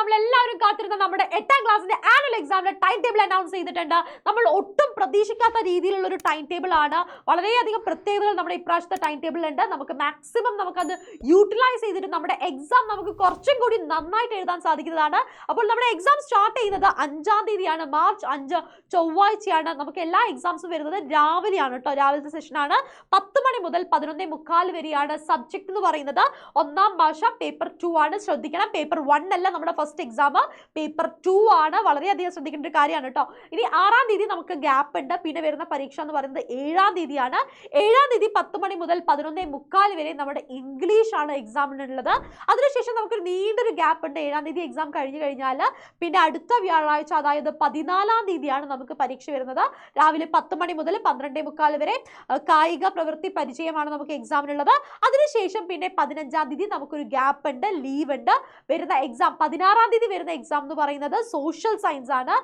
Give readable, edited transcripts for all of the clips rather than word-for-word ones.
നമ്മളെല്ലാവരും കാത്തിരുന്ന നമ്മുടെ 8ാം ക്ലാസ്സിന്റെ ആനുവൽ എക്സാമിന്റെ ടൈം ടേബിൾ അനൗൺസ് ചെയ്തിട്ടുണ്ട്. നമ്മൾ ഒട്ടും പ്രതീക്ഷിക്കാത്ത രീതിയിലുള്ള ഒരു ടൈം ടേബിൾ ആണ്. വളരെയധികം പ്രത്യേകതകൾ നമ്മുടെ ഇപ്രാവശ്യത്തെ ടൈം ടേബിളിൽ ഉണ്ട്. നമുക്ക് മാക്സിമം നമുക്കത് യൂട്ടിലൈസ് ചെയ്തിട്ട് നമ്മുടെ എക്സാം നമുക്ക് കുറച്ചും കൂടി നന്നായിട്ട് എഴുതാൻ സാധിക്കുന്നതാണ്. അപ്പോൾ നമ്മുടെ എക്സാം സ്റ്റാർട്ട് ചെയ്യുന്നത് 5ാം തീയതിയാണ്, മാർച്ച് 5 ചൊവ്വാഴ്ചയാണ്. നമുക്ക് എല്ലാ എക്സാംസും വരുന്നത് രാവിലെയാണ് കേട്ടോ. രാവിലത്തെ സെഷനാണ്. 10 മണി മുതൽ 11:45 വരെയാണ്. സബ്ജക്ട് എന്ന് പറയുന്നത് 1ാം ഭാഷ പേപ്പർ 2 ആണ്. ശ്രദ്ധിക്കണം, പേപ്പർ 1 അല്ല നമ്മുടെ ഫസ്റ്റ് എക്സാം, പേപ്പർ 2 ആണ്. വളരെയധികം ശ്രദ്ധിക്കേണ്ട ഒരു കാര്യമാണ് കേട്ടോ. ഇനി 6ാം തീയതി നമുക്ക് ഗ്യാപ്പ് ഉണ്ട്. പിന്നെ വരുന്ന പരീക്ഷ എന്ന് പറയുന്നത് 7ാം തീയതിയാണ്. 7ാം തീയതി 10 മണി മുതൽ 11:45 വരെ നമ്മുടെ ഇംഗ്ലീഷ് ആണ് എക്സാമിനുള്ളത്. അതിനുശേഷം നമുക്കൊരു നീണ്ടൊരു ഗ്യാപ്പ് ഉണ്ട്. 7ാം തീയതി എക്സാം കഴിഞ്ഞു കഴിഞ്ഞാൽ പിന്നെ അടുത്ത വ്യാഴാഴ്ച, അതായത് 14ാം തീയതിയാണ് നമുക്ക് പരീക്ഷ വരുന്നത്. രാവിലെ 10 മണി മുതൽ 12:45 വരെ കായിക പ്രവൃത്തി പരിചയമാണ് നമുക്ക് എക്സാമിനുള്ളത്. അതിനുശേഷം പിന്നെ 15ാം തീയതി നമുക്കൊരു ഗ്യാപ്പ് ഉണ്ട്, ലീവ് ഉണ്ട്. വരുന്ന എക്സാം 16ാം തീയതി വരുന്ന എക്സാം എന്ന് പറയുന്നത് സോഷ്യൽ സയൻസ് ആണ്,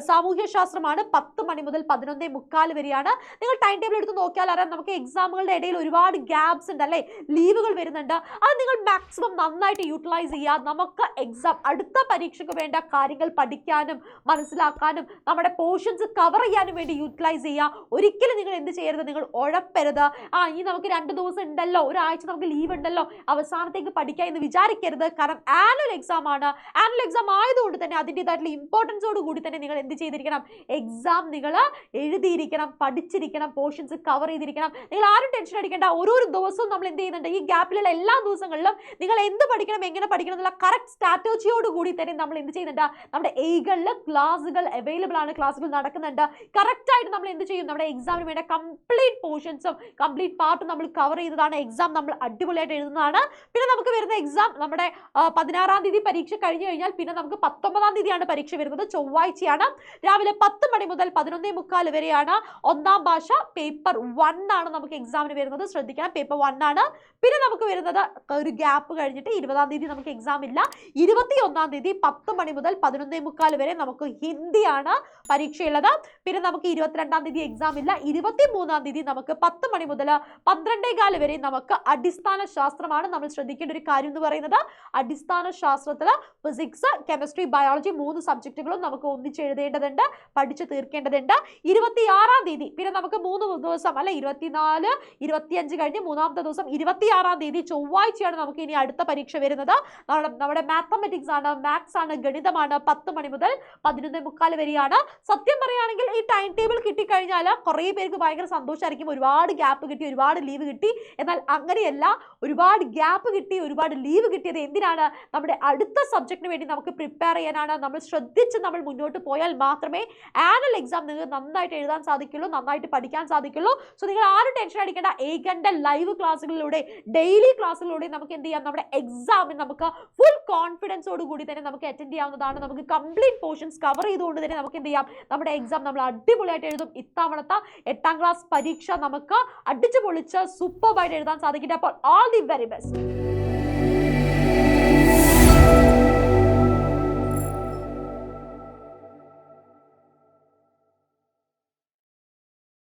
സാമൂഹ്യ ശാസ്ത്രമാണ്. 10 മണി മുതൽ 11:45 വരെയാണ്. നിങ്ങൾ ടൈം ടേബിൾ എടുത്ത് നോക്കിയാൽ അറിയാം, നമുക്ക് എക്സാമുകളുടെ ഇടയിൽ ഒരുപാട് ഗ്യാപ്സ് ഉണ്ട് അല്ലേ, ലീവുകൾ വരുന്നുണ്ട്. അത് നിങ്ങൾ മാക്സിമം നന്നായിട്ട് യൂട്ടിലൈസ് ചെയ്യുക. നമുക്ക് എക്സാം അടുത്ത പരീക്ഷയ്ക്ക് വേണ്ട കാര്യങ്ങൾ പഠിക്കാനും മനസ്സിലാക്കാനും നമ്മുടെ പോർഷൻസ് കവർ ചെയ്യാനും വേണ്ടി യൂട്ടിലൈസ് ചെയ്യുക. ഒരിക്കലും നിങ്ങൾ എന്ത് ചെയ്യരുത്, നിങ്ങൾ ഉഴപ്പരുത്. ഇനി നമുക്ക് 2 ദിവസം ഉണ്ടല്ലോ, ഒരാഴ്ച നമുക്ക് ലീവ് ഉണ്ടല്ലോ, അവസാനത്തേക്ക് പഠിക്കാം എന്ന് വിചാരിക്കരുത്. കാരണം ആനുവൽ എക്സാം ആണ്. ആനുവൽ എക്സാം ആയതുകൊണ്ട് തന്നെ അതിൻ്റെതായിട്ടുള്ള ഇമ്പോർട്ടൻസോട് കൂടി തന്നെ നിങ്ങൾ എന്ത് ചെയ്തിരിക്കണം, എക്സാം നിങ്ങൾ എഴുതിയിരിക്കണം, പഠിച്ചിരിക്കണം, പോർഷൻസ് കവർ ചെയ്തിരിക്കണം. നിങ്ങൾ ആരും ടെൻഷൻ അടിക്കേണ്ട. ഓരോ ദിവസവും നമ്മൾ എന്ത് ചെയ്യുന്നുണ്ട്, ഈ ഗ്യാപ്പിലുള്ള എല്ലാ ദിവസങ്ങളിലും നിങ്ങൾ എന്ത് പഠിക്കണം, എങ്ങനെ പഠിക്കണം എന്നുള്ള കറക്റ്റ് സ്ട്രാറ്റജിയോട് കൂടി തന്നെ നമ്മൾ എന്ത് ചെയ്യുന്നുണ്ട്, നമ്മുടെ എകളിൽ ക്ലാസ്സുകൾ അവൈലബിൾ ആണ്, ക്ലാസ്സുകൾ നടക്കുന്നുണ്ട്. കറക്റ്റായിട്ട് നമ്മൾ എന്ത് ചെയ്യും, നമ്മുടെ എക്സാമിന് വേണ്ട കംപ്ലീറ്റ് പോർഷൻസും കംപ്ലീറ്റ് പാർട്ടും നമ്മൾ കവർ ചെയ്തതാണ്. എക്സാം നമ്മൾ അടിപൊളിയായിട്ട് എഴുതുന്നതാണ്. പിന്നെ നമുക്ക് വരുന്ന എക്സാം നമ്മുടെ 16ാം തീയതി പരീക്ഷ കഴിഞ്ഞു കഴിഞ്ഞാൽ പിന്നെ നമുക്ക് 19ാം തീയതിയാണ് പരീക്ഷ വരുന്നത്, ചൊവ്വാഴ്ചയാണ്. രാവിലെ 10 മണി മുതൽ 11:45 വരെയാണ്. 1ാം ഭാഷ പേപ്പർ 1 ആണ് നമുക്ക് എക്സാമിന് വരുന്നത്. ശ്രദ്ധിക്കണം, പേപ്പർ 1 ആണ്. പിന്നെ നമുക്ക് വരുന്നത് ഒരു ഗ്യാപ്പ് കഴിഞ്ഞിട്ട് 20ാം തീയതി നമുക്ക് എക്സാം ഇല്ല. 21ാം തീയതി 10 മണി മുതൽ 11:45 വരെ നമുക്ക് ഹിന്ദിയാണ് പരീക്ഷയുള്ളത്. പിന്നെ നമുക്ക് 22ാം തീയതി എക്സാം ഇല്ല. 23ാം തീയതി നമുക്ക് 10 മണി മുതൽ 12:15 വരെ നമുക്ക് അടിസ്ഥാന ശാസ്ത്രമാണ്. നമ്മൾ ശ്രദ്ധിക്കേണ്ട ഒരു കാര്യം എന്ന് പറയുന്നത്, അടിസ്ഥാന ശാസ്ത്രത്തിൽ ഫിസിക്സ്, കെമിസ്ട്രി, ബയോളജി 3 സബ്ജക്റ്റുകളും നമുക്ക് ഒന്നിച്ച് എഴുതേണ്ടതുണ്ട്, പഠിച്ചു തീർക്കേണ്ടതുണ്ട്. 26ാം തീയതി പിന്നെ നമുക്ക് 3 ദിവസം അല്ലെ, 24, 25 കഴിഞ്ഞ് 3ാമത്തെ ദിവസം 26ാം തീയതി ചൊവ്വാഴ്ചയാണ് നമുക്ക് ഇനി അടുത്ത പരീക്ഷ വരുന്നത്. നമ്മുടെ മാത്തമാറ്റിക്സ് ആണ്, മാത്സ് ആണ്, ഗണിതമാണ്. 10 മണി മുതൽ 11:45 വരെയാണ്. സത്യം പറയുകയാണെങ്കിൽ ഈ ടൈം ടേബിൾ കിട്ടിക്കഴിഞ്ഞാൽ കുറേ പേർക്ക് ഭയങ്കര സന്തോഷമായിരിക്കും. ഒരുപാട് ഗ്യാപ്പ് കിട്ടി, ഒരുപാട് ലീവ് കിട്ടി. എന്നാൽ അങ്ങനെയല്ല, ഒരുപാട് ഗ്യാപ്പ് കിട്ടി, ഒരുപാട് ലീവ് കിട്ടിയത് എന്തിനാണ്, നമ്മുടെ അടുത്ത സബ്ജക്റ്റിന് വേണ്ടി നമുക്ക് പ്രിപ്പയർ ചെയ്യാനാണ്. നമ്മൾ ശ്രദ്ധിച്ച് നമ്മൾ മുന്നോട്ട് പോയാൽ മാത്രമേ ആനുവൽ എക്സാം നിങ്ങൾക്ക് നന്നായിട്ട് എഴുതാൻ സാധിക്കുള്ളൂ, നന്നായിട്ട് പഠിക്കാൻ സാധിക്കുള്ളൂ. സോ നിങ്ങൾ ആരും ടെൻഷൻ അടിക്കേണ്ട. ഏകന്റെ ലൈവ് ക്ലാസ്സുകളിലൂടെ, ഡെയിലി ക്ലാസ്സുകളിലൂടെ നമുക്ക് എന്ത് ചെയ്യാം, നമ്മുടെ എക്സാമിന് നമുക്ക് ഫുൾ കോൺഫിഡൻസോട് കൂടി തന്നെ നമുക്ക് അറ്റൻഡ് ചെയ്യാവുന്നതാണ്. നമുക്ക് കംപ്ലീറ്റ് പോർഷൻസ് കവർ ചെയ്തുകൊണ്ട് തന്നെ നമുക്ക് എന്ത് ചെയ്യാം, നമ്മുടെ എക്സാം നമ്മൾ അടിപൊളിയായിട്ട് എഴുതും. ഇത്തവണത്തെ 8ാം ക്ലാസ് പരീക്ഷ നമുക്ക് അടിച്ചു പൊളിച്ച് സൂപ്പർബായിട്ട് എഴുതാൻ സാധിക്കട്ടെ. അപ്പോൾ ഓൾ ദി വെരി ബെസ്റ്റ്.